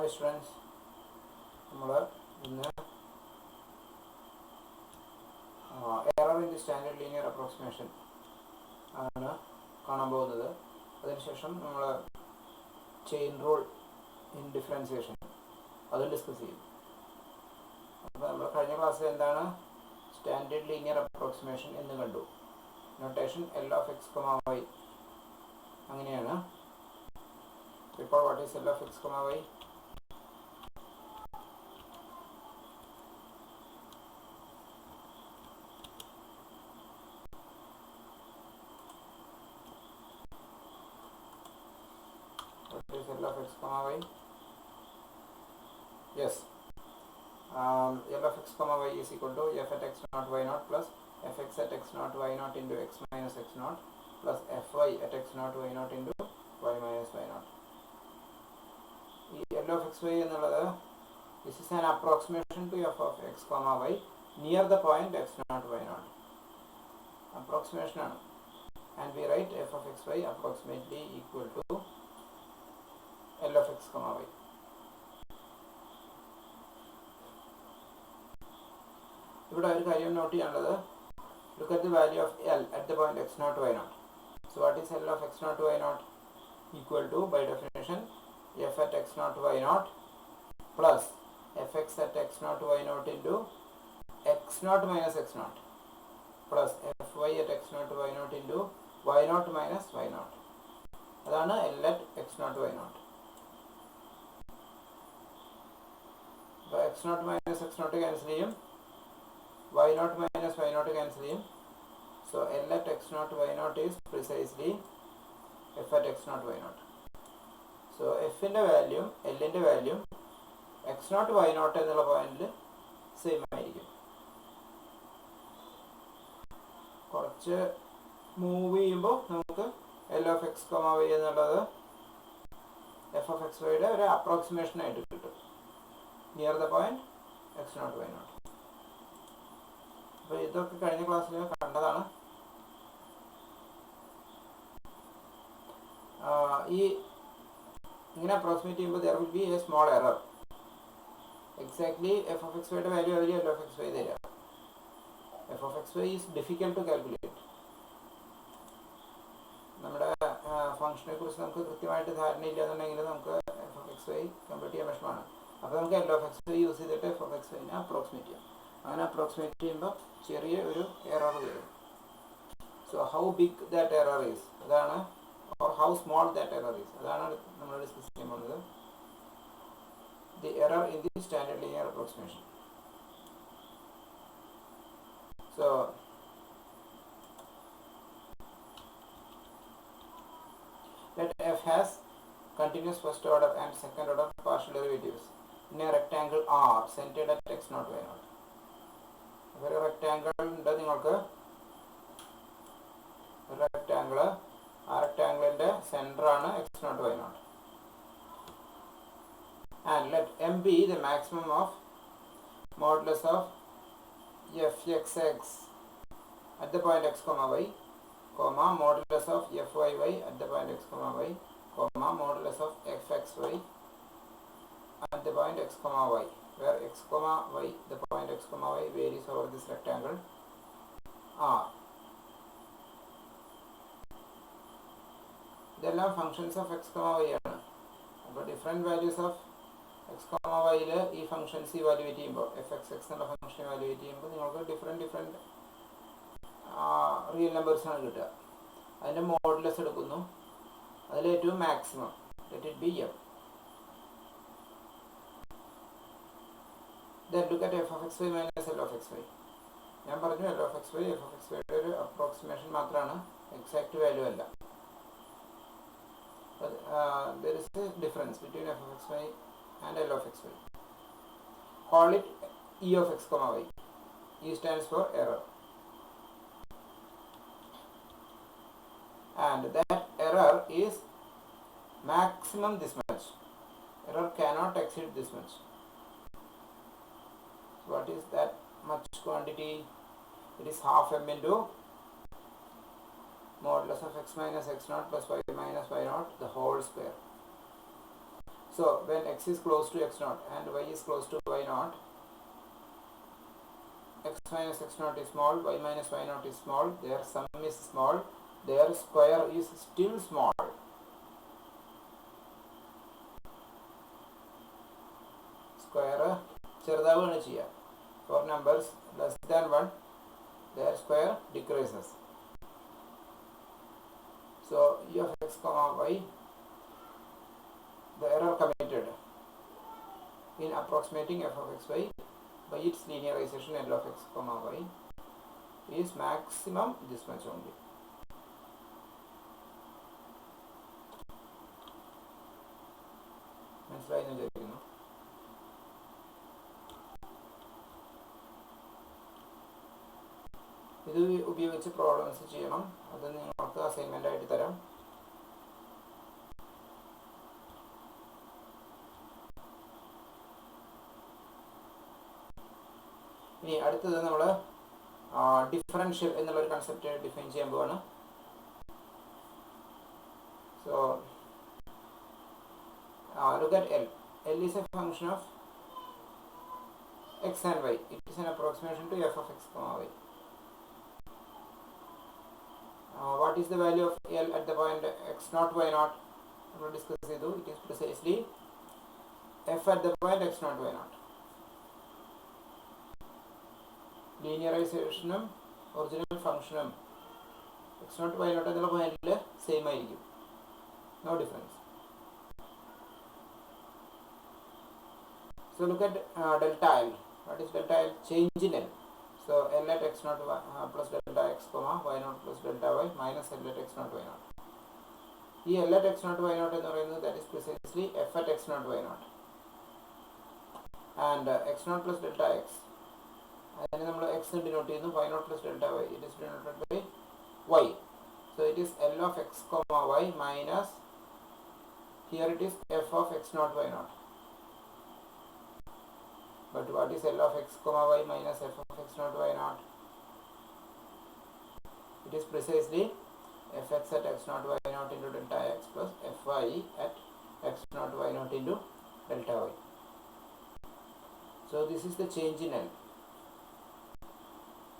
Hi students, error in the standard linear approximation ആണ് കാണാൻ പോകുന്നത്. അതിനുശേഷം നമ്മൾ ചെയിൻ റൂൾ ഇൻ ഡിഫറൻസിയേഷൻ അത് ഡിസ്കസ് ചെയ്യും. അപ്പോൾ നമ്മൾ കഴിഞ്ഞ ക്ലാസ്സിൽ എന്താണ് സ്റ്റാൻഡേർഡ് ലീനിയർ അപ്രോക്സിമേഷൻ എന്ന് കണ്ടു. Notation L of x, y അങ്ങനെയാണ്. ഇപ്പോൾ what is L of x, y? L of x, y. Yes. L of x, y is equal to f at x naught y naught plus fx at x naught y naught into x minus x naught plus fy at x naught y naught into y minus y naught. L of x, y എന്നുള്ളത് this is an approximation to f of x, y near the point x naught y naught. Approximation ആണ്. And we write f of x, y approximately equal to L of x, y. ഇവിടെ ഒരു കാര്യം not ചെയ്യാനുള്ളത്, look at the value of L at the point x naught y naught. So what is L of x naught y naught? Equal to, by definition, f at x naught y naught plus fx at x naught y naught into x naught minus x naught plus fy at x naught y naught into y naught minus y naught. അതാണ് L at x naught y naught. അപ്പോൾ x naught minus x naught cancel ചെയ്യും, y naught minus y naught cancel ചെയ്യും. So L at x naught y naught is precisely f at x naught y naught. So f ന്റെ value L ന്റെ value x naught y naught എന്നുള്ള പോയിന്റിൽ same ആയിരിക്കും. കുറച്ച് move ചെയ്യുമ്പോൾ നമുക്ക് L of x, y എന്നുള്ളത് f of x, yയുടെ ഒരു അപ്രോക്സിമേഷൻ ആയിട്ട് കിട്ടും near the point x naught y naught. അപ്പോൾ ഇതൊക്കെ കഴിഞ്ഞ ക്ലാസ്സിൽ കണ്ടതാണ്. ഈ ഇങ്ങനെ അപ്രോക്സിമേറ്റ് ചെയ്യുമ്പോൾ there will be a small error. Exactly f of x, yയുടെ വാല്യൂ ആയിരിക്കും L of x, y തരിക. f of x, y is difficult to calculate. നമ്മുടെ ഫംഗ്ഷനെ കുറിച്ച് നമുക്ക് കൃത്യമായിട്ട് ധാരണയില്ല എന്നുണ്ടെങ്കിൽ നമുക്ക് f of x, y compute ചെയ്യാൻ വിഷമമാണ്. അപ്പോൾ നമുക്ക് L of x, y use ചെയ്തിട്ട് f of x, yനെ അപ്രോക്സിമേറ്റ് ചെയ്യാം. അങ്ങനെ അപ്രോക്സിമേറ്റ് ചെയ്യുമ്പോൾ ചെറിയ ഒരു എറർ വരും. So how big that error is, അതാണ്, or how small that error is, അതാണ് നമ്മൾ ഡിസ്കസ് ചെയ്യാൻ പോകുന്നത്. The error in the standard linear approximation. So let f has continuous first order and second order partial derivatives in a rectangle R centered at x naught y naught. ഒരു rectangle ഉണ്ട് നിങ്ങൾക്ക്, ഒരു rectangle, ആ റെക്റ്റാങ്കിളിൻ്റെ സെൻറ്ററാണ് x naught y naught. And let M be the maximum of modulus of f x x at the point x comma y comma modulus of f y y at the point x comma y comma modulus of f x y at the point x comma y, where x comma y, the point x comma y varies over this rectangle R. ഇതെല്ലാം functions of x comma y ആണ്. അപ്പോൾ different values of x comma വൈയിൽ ഈ functions evaluate ചെയ്യുമ്പോൾ, f x x എന്നുള്ള function evaluate ചെയ്യുമ്പോൾ നിങ്ങൾക്ക് different real നമ്പേഴ്സാണ് കിട്ടുക. അതിൻ്റെ മോഡുലസ് എടുക്കുന്നു, അതിലേറ്റവും maximum let it be M. Then look at f of x, y minus L of x, y. ഞാൻ പറഞ്ഞു L of x, y f of x, y യുടെ ഒരു അപ്രോക്സിമേഷൻ മാത്രമാണ്, എക്സാക്റ്റ് വാല്യൂ അല്ല. There is a difference between f of x, y and L of x, y. Call it E of x, y. E stands for error. And that error is maximum this much. Error cannot exceed this much. What is that much quantity? It is half m into modulus of x minus x naught plus y minus y naught the whole square. So when x is close to x naught and y is close to y naught, x minus x naught is small, y minus y naught is small, their sum is small, their square is still small. Square ചെറുതാവുകയാണ് ചെയ്യുക. For numbers less than 1, their square decreases. So e of x comma y, the error committed in approximating f of xy by its linearization L of x comma y is maximum this much only. മനസ്സിലായെന്ന് വിചാരിക്കുന്നു. ഇത് ഉപയോഗിച്ച് problems ചെയ്യണം. അത് നിങ്ങൾക്ക് assignment ആയിട്ട് തരാം. ഇനി അടുത്തത് നമ്മൾ ഡിഫറൻഷ്യൽ എന്നുള്ളൊരു കൺസെപ്റ്റ് ഡിഫൈൻ ചെയ്യാൻ പോവാണ്. So look at L. L is a function of x and y. It is an approximation to f of x comma y. What is the value of L at the point x naught y naught? We will discuss it. It is precisely f at the point x naught y naught. Linearization original function x naught y naught എന്നുള്ള പോയിന്റിൽ same ആയിരിക്കും. No difference. So look at delta L. What is delta L? Change in L. So L at x naught plus delta x comma y naught plus delta y minus L at x naught y naught. ഈ L at x naught y naught എന്ന് പറയുന്നത് that is precisely f at x naught y naught. And x naught plus delta x, അതിനെ നമ്മൾ x denote ചെയ്യുന്നു, y naught plus delta y, it is denoted by y. So it is L of x comma y minus, here it is f of x naught y naught. But what is L of x comma y minus f of x naught y naught? It is precisely fx at x naught y naught into delta x plus fy at x naught y naught into delta y. So this is the change in L.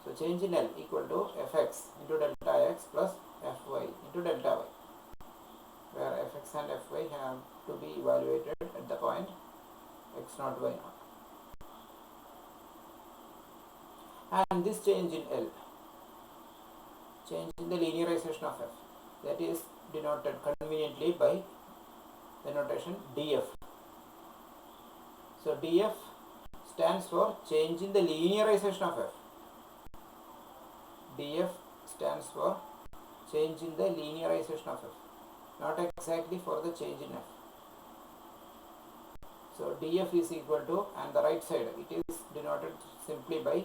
So change in L equal to fx into delta x plus fy into delta y, where fx and fy have to be evaluated at the point x naught y naught. And this change in L, change in the linearization of f, that is denoted conveniently by the notation df. So df stands for change in the linearization of f. df stands for change in the linearization of f, not exactly for the change in f. So df is equal to, and the right side it is denoted simply by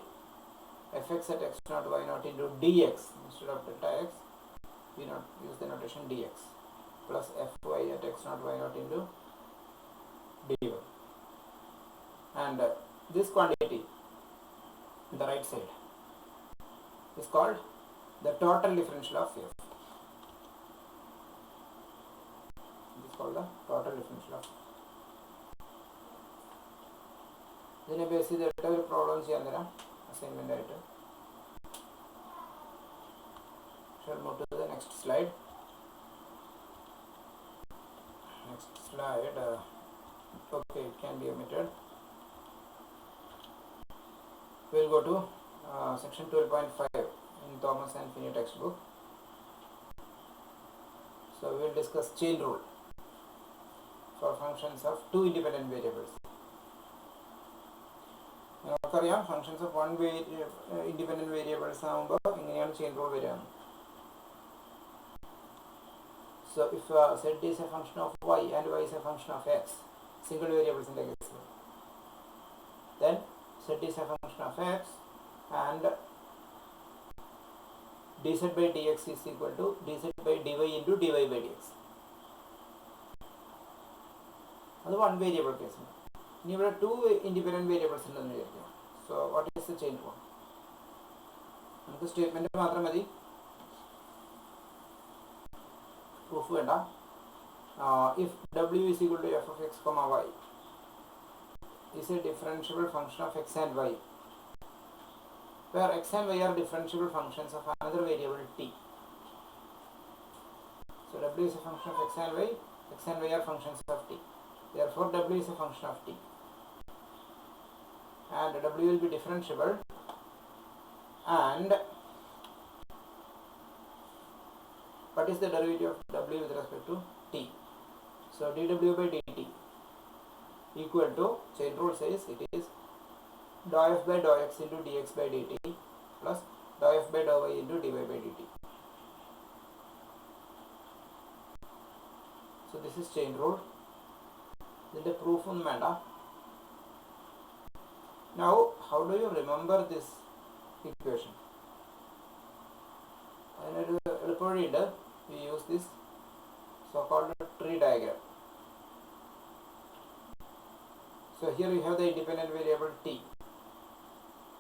fx at x naught y naught into dx. Instead of delta x, we not use the notation dx plus fy at x naught y naught into dy. And this quantity on the right side is called the total differential of f. It is called the total differential of f. ഇതിനെ base ചെയ്തിട്ട് ഒരു problem ചെയ്യാൻ തരാം assignment ആയിട്ട്. Shall move to the next slide. Next slide. Okay, it can be omitted. We will go to section 12.5 in Thomas and Finney textbook. So we will discuss chain rule for functions of two independent variables. നമുക്കറിയാം functions of one independent variables ആകുമ്പോൾ എങ്ങനെയാണ് chain rule വരിക. So if z is a function of y and y is a function of x, single variables in the case, then z is a function of x and dz by dx is equal to dz by dy into dy by dx. അത് one variable case. ഇനി ഇവിടെ two independent variables ഉണ്ടെന്ന് വിചാരിക്കുക. So what is the chain rule? നമുക്ക് statement മാത്രം മതി, proof വേണ്ട. if w is equal to f of x comma y is a differentiable function of x and y, where x and y are differentiable functions of another variable t. So w is a function of x and y are functions of t. Therefore w is a function of t, and w will be differentiable, and what is the derivative of w with respect to t? So dw by dt equal to, chain rule says it is dou f by dou x into dx by dt plus dou f by dou y into dy by dt. So this is chain rule. Then the proof on meta. Now how do you remember this equation? We use this so-called tree diagram. So here you have the independent variable t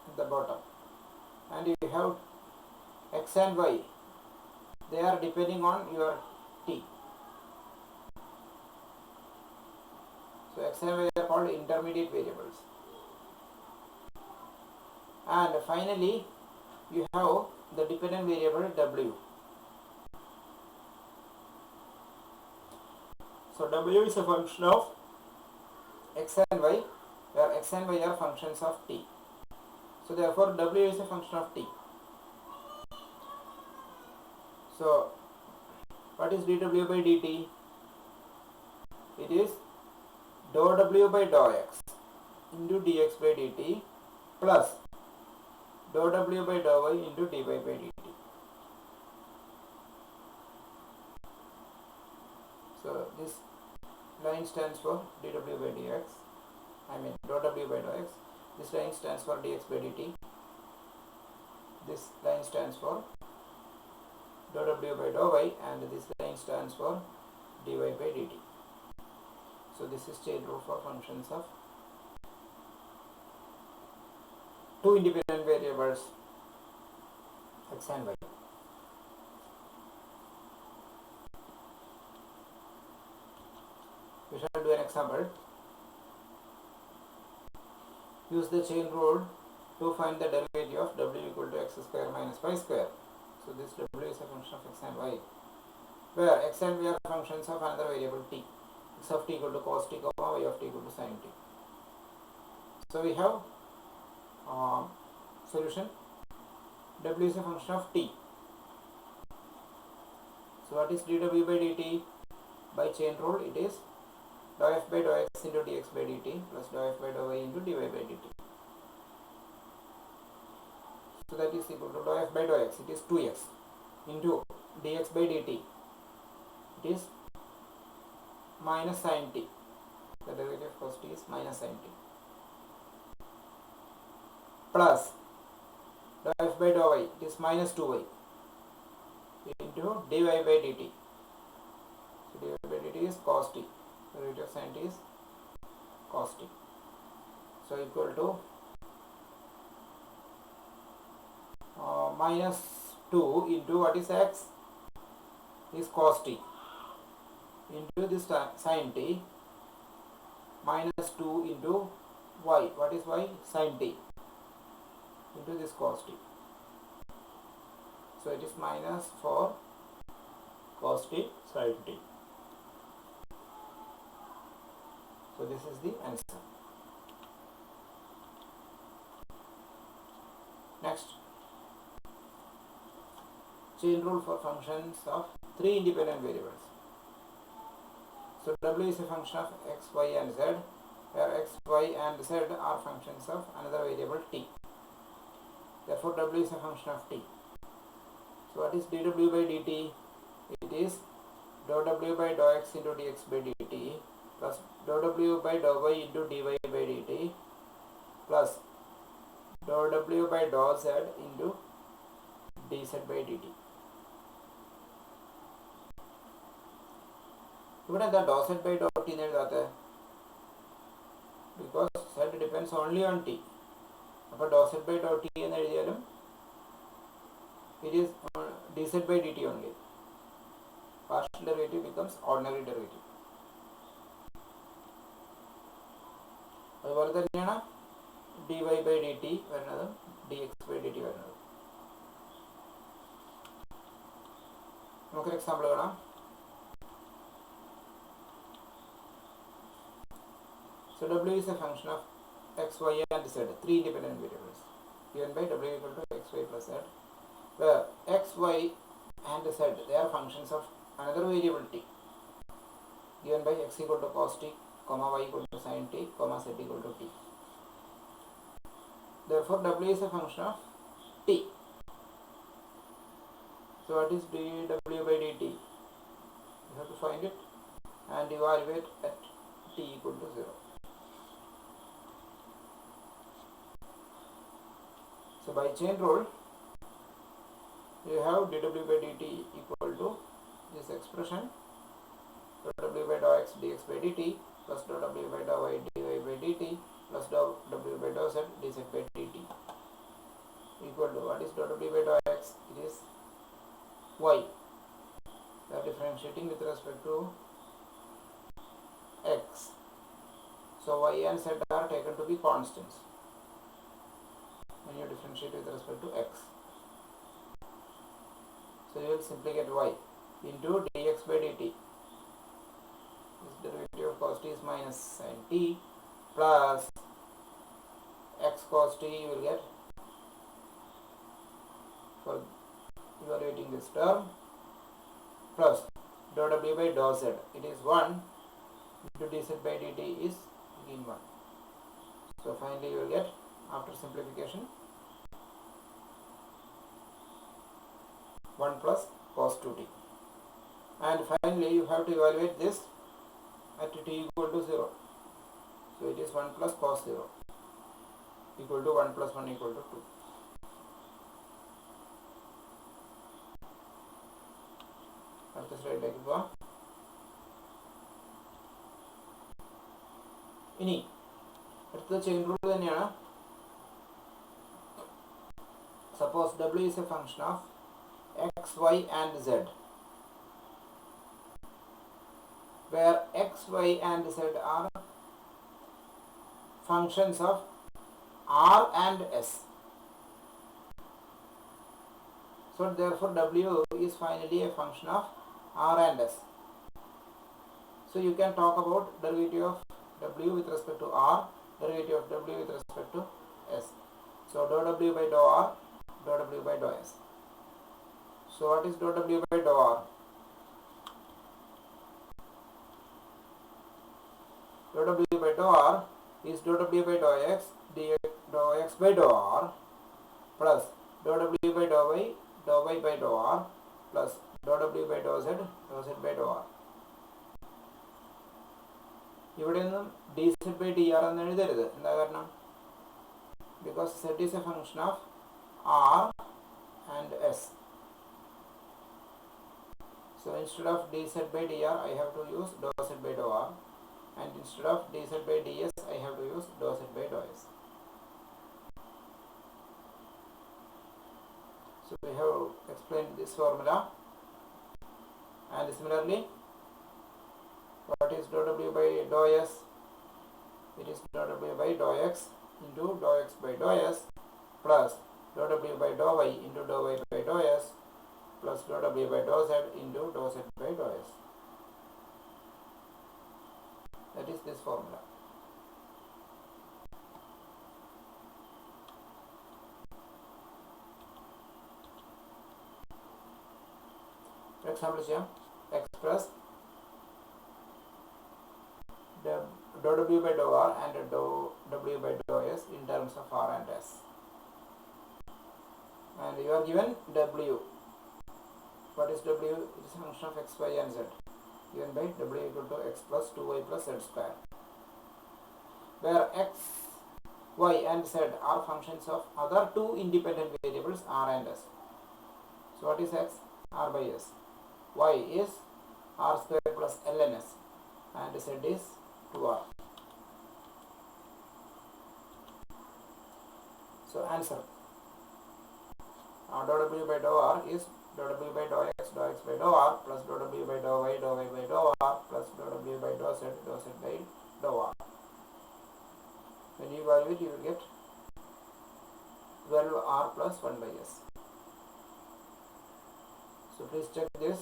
at the bottom, and you have x and y, they are depending on your t. So x and y are called intermediate variables. And finally you have the dependent variable w. So w is a function of x and y, where x and y are functions of t. So therefore w is a function of t. So what is dw by dt? It is dou w by dou x into dx by dt plus dou w by dou y into dy by dt. So this line stands for dw by dx, dou w by dou x. This line stands for dx by dt. This line stands for dou w by dou y, and this line stands for dy by dt. So this is chain rule for functions of two independent variables x and y. We shall do an example. Use the chain rule to find the derivative of w equal to x square minus y square. So this w is a function of x and y, where x and y are functions of another variable t. X of t equal to cos t, y of t equal to sin t. So we have solution. W is a function of t. So what is dw by dt? By chain rule it is dou f by dou x into dx by dt plus dou f by dou y into dy by dt. So that is equal to dou f by dou x, it is 2x, into dx by dt, it is minus sin t. The derivative of cos t is minus sin t, plus dou f by dou y, it is minus 2y, into dy by dt. So dy by dt is cos t. The derivative of sin t is cos t. So equal to minus 2 into what is x is cos t, into this sin t, minus 2 into y, what is y? Sin t, into this cos t. So it is minus 4 cos t sin t. So this is the answer. Next, chain rule for functions of three independent variables. So w is a function of x, y and z, where x, y and z are functions of another variable t. Therefore w is a function of t. So what is dw by dt? It is dou w by dou x into dx by dt plus dou w by dou y into dy by dt plus dou w by dou z into dz by dt. ഇവിടെ എന്താ dou z by dou t എന്ന് എഴുതാത്തത്? Because z depends only on t. അപ്പോൾ dou z by dou t എന്ന് എഴുതിയാലും it is dz by dt only. Partial derivative becomes ordinary derivative. അതുപോലെ തന്നെയാണ് dy by dt വരുന്നതും dx by dt വരുന്നതും. നമുക്കൊരു example കാണാം. So w is a function of x, y and z, three independent variables given by w equal to x, y plus z, where x, y and z, they are functions of another variable t given by x equal to cos t, comma y equal to sin t, comma z equal to t. Therefore w is a function of t. So what is dw by dt? You have to find it and evaluate at t equal to 0. So by chain rule, you have dw by dt equal to this expression, dw by dou x dx by dt plus dw by dou y dy by dt plus dw by dou z dz by dt equal to, what is dw by dou x? It is y. We are differentiating with respect to x. So y and z are taken to be constants when you differentiate with respect to x. So you will simply get y into dx by dt. This derivative of cos t is minus sin t plus x cos t you will get for evaluating this term plus dou w by dou z. It is 1 into dz by dt is again 1. So finally you will get, after simplification, 1 plus cos 2t. And finally you have to evaluate this at t equal to 0. So it is 1 plus cos 0 equal to 1 plus 1 equal to 2. അടുത്ത സ്ലൈഡിലേക്ക് പോവാം. ഇനി അടുത്ത chain rule തന്നെയാണ്. Suppose w is a function of x, y and z, where x, y and z are functions of r and s. So therefore w is finally a function of r and s. So you can talk about derivative of w with respect to r, derivative of w with respect to s. So dou w by dou r, dou w by dou s. So what is dou w by dou r? Dou w by dou r is dou w by dou x dou x by dou r plus dou w by dou y by dou r plus dou w by dou z by dou r. ഇവിടെ നിന്നും dz by dr എന്ന് എഴുതരുത്. എന്താ കാരണം? Because z is a function of r and s. So instead of dz by dr I have to use dou z by dou r, and instead of dz by ds I have to use dou z by dou s. So we have explained this formula, and similarly what is dou w by dou s? It is dou w by dou x into dou x by dou s plus dou w by dou y into dou y by dou s plus dou w by dou z into dou z by dou s. That is this formula. For example, express dou w by dou r and dou w by dou s in terms of r and s. And you are given w. What is w? It is a function of x, y and z given by w equal to x plus 2y plus z square, where x, y and z are functions of other two independent variables r and s. So what is x? R by s. Y is r square plus ln s, and z is 2r. So answer, dou w by dou r is dou w by dou x by dou r plus dou w by dou y by dou r plus dou w by dou z by dou r. When you evaluate, you will get 12r plus 1 by s. So please check this.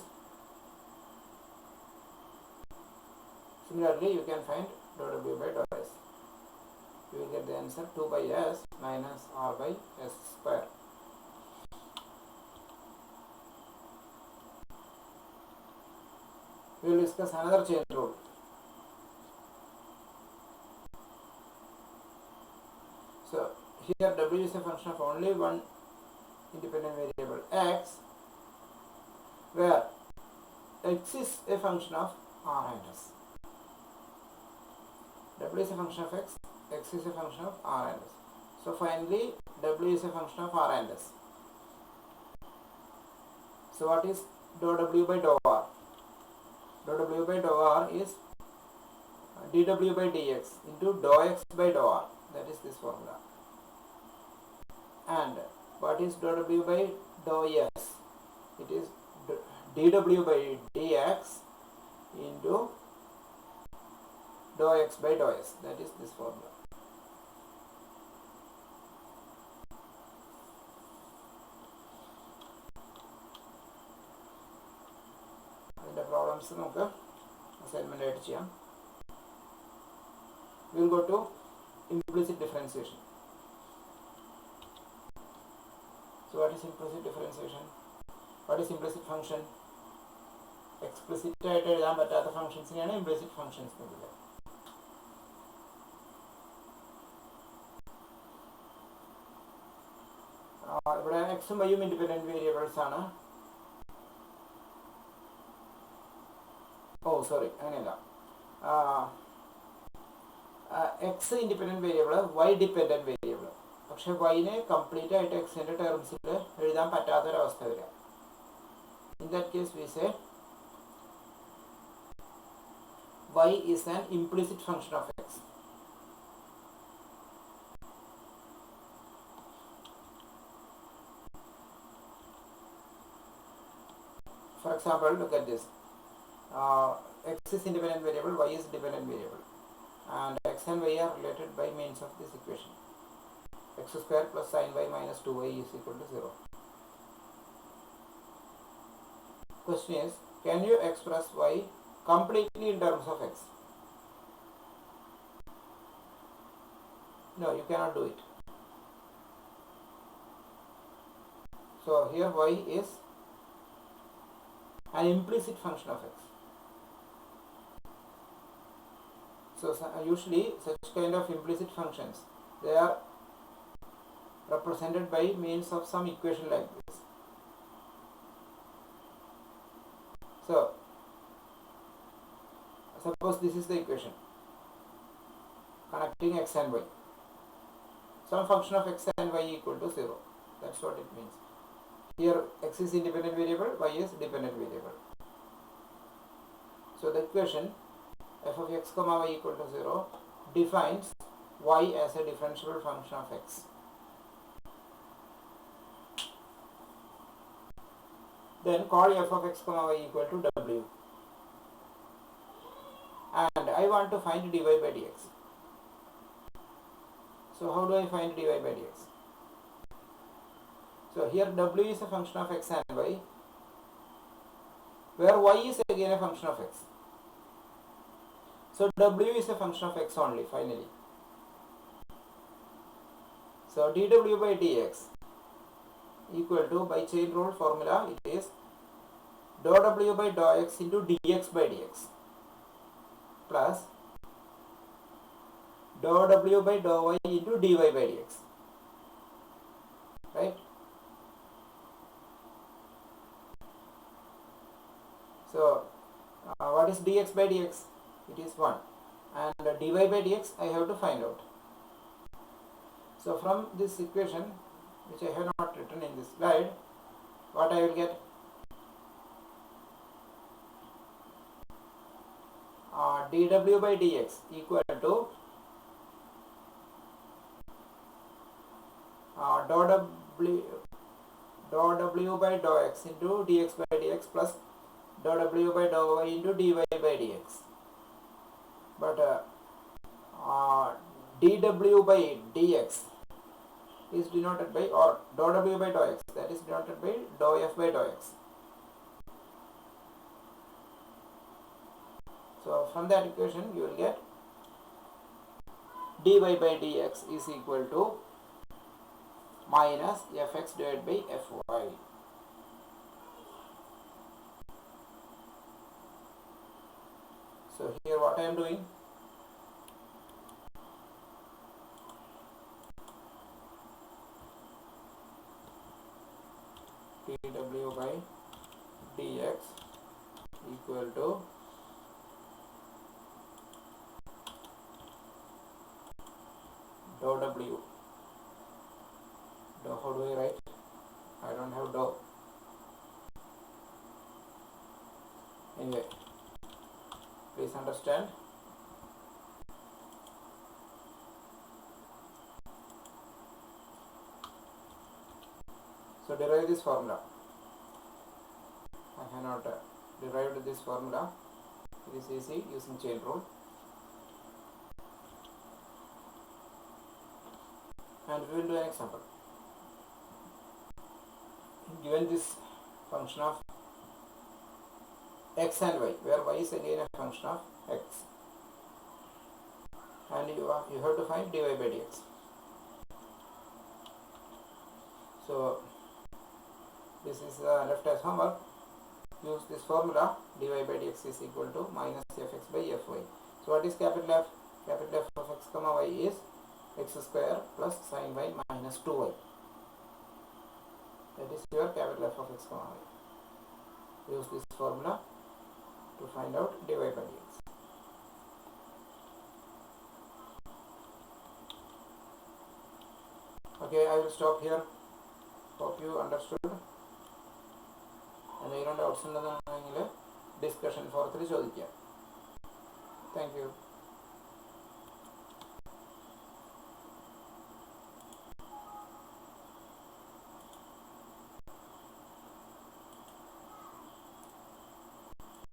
Similarly, you can find dou w by dou s. You will get the answer 2 by s minus r by s square. We will discuss another chain rule. So here w is a function of only one independent variable x, where x is a function of r and s. W is a function of x, x is a function of r and s. So finally w is a function of r and s. So what is dou w by dou r? Dou w by dou r is dw by dx into dou x by dou r. That is this formula. And what is dou w by dou s? It is dw by dx into dou x by dou s. That is this formula. The problems നമുക്ക് assignment ആയിട്ട് ചെയ്യാം. We will go to implicit differentiation. So what is implicit differentiation? What is implicit function? Explicit ആയിട്ട് എഴുതാൻ പറ്റാത്ത ഫംഗ്ഷൻസിനെയാണ് implicit functions എന്ന് വിളിക്കുക. ഇവിടെ എക്സും വൈയും ഇൻഡിപെൻഡന്റ് വേരിയബിൾസ് ആണ്. സോറി, അങ്ങനെയല്ല. X independent variable, Y dependent variable. പക്ഷെ വൈനെ കംപ്ലീറ്റ് ആയിട്ട് എക്സിന്റെ ടേംസിൽ എഴുതാൻ പറ്റാത്തൊരവസ്ഥ വരിക. In that case we say y is an implicit function of x. For example, look at this. X is independent variable, y is dependent variable, and x and y are related by means of this equation. X square plus sin y minus 2y is equal to 0. Question is, can you express y completely in terms of x? No, you cannot do it. So here y is an implicit function of x. So usually such kind of implicit functions, they are represented by means of some equation like this. So suppose this is the equation connecting x and y. Some function of x and y equal to 0. That's what it means. Here x is independent variable, y is dependent variable. So the equation f of x comma y equal to 0 defines y as a differentiable function of x. Then call f of x comma y equal to w. And I want to find dy by dx. So how do I find dy by dx? So here w is a function of x and y, where y is again a function of x. So w is a function of x only finally. So dw by dx equal to, by chain rule formula, it is dou w by dou x into dx by dx plus dou w by dou y into dy by dx. Right? So what is dx by dx? It is 1, and dy by dx I have to find out. So from this equation, which I have not written in this slide, what I will get? Dw by dx equal to dou w by dou x into dx by dx plus dou w by dou y into dy by dx. But dw by dx is denoted by, or dou w by dou x, that is denoted by dou f by dou x. So from that equation you will get dy by dx is equal to minus fx divided by fy. So here what I am doing, dw by dx equal to dou w. Dou, how do I write? I don't have dou. Anyway, please understand. So derive this formula. I have not derived this formula. It is easy using chain rule. And we will do an example. Given this function of x and y, where y is again a function of x, and you have to find dy by dx. So this is left as homework. Use this formula, dy by dx is equal to minus fx by fy. So what is capital F? Capital F of x comma y is x square plus sin y minus 2y. That is your capital F of x comma y. Use this formula to find out dy by dx. Okay, I will stop here. Hope you understood. And I don't have doubts in the discussion for 3 ചോദിക്കാം. Thank you.